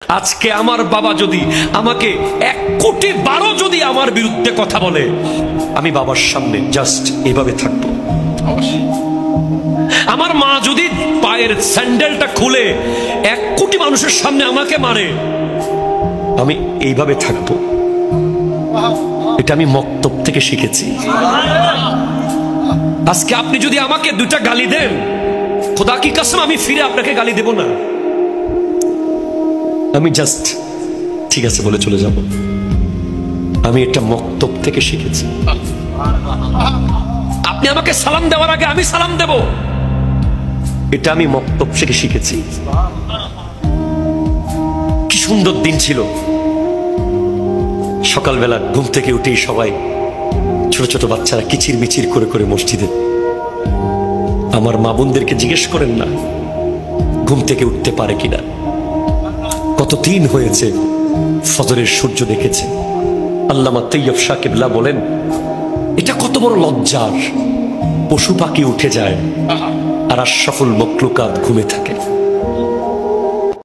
আজকে আমার বাবা যদি আমাকে 1,00,00,000 যদি আমার বিরুদ্ধে কথা বলে, আমি বাবার সামনে জাস্ট এভাবে থাকবো। আমার মা যদি পায়ের স্যান্ডেলটা খুলে 1,00,00,000 মানুষের সামনে আমাকে মারে, আমি এইভাবে থাকবো। এটা আমি মক্তব থেকে শিখেছি। আজকে আপনি যদি আমাকে 2টা গালি দেন, খোদা কি কসম আমি ফিরে আপনাকে গালি দেব না, আমি জাস্ট ঠিক আছে বলে চলে যাব। আমি এটা মক্তব থেকে শিখেছি। আপনি আমাকে সালাম দেওয়ার আগে আমি সালাম দেব, এটা আমি মক্তব থেকে শিখেছি। কি সুন্দর দিন ছিল। সকালবেলা ঘুম থেকে উঠেই সবাই ছোট ছোট বাচ্চারা কিচির মিচির করে করে মসজিদে। আমার মা বোনদেরকে জিজ্ঞেস করেন না ঘুম থেকে উঠতে পারে কিনা। কত দিন হয়েছে ফজরের সূর্য দেখেছে। আল্লামা তৈয়ব শাহ কিবলা বলেন, এটা কত বড় লজ্জার, পশু পাখি উঠে যায় আর আশরাফুল মখলুকাত ঘুমে থাকে।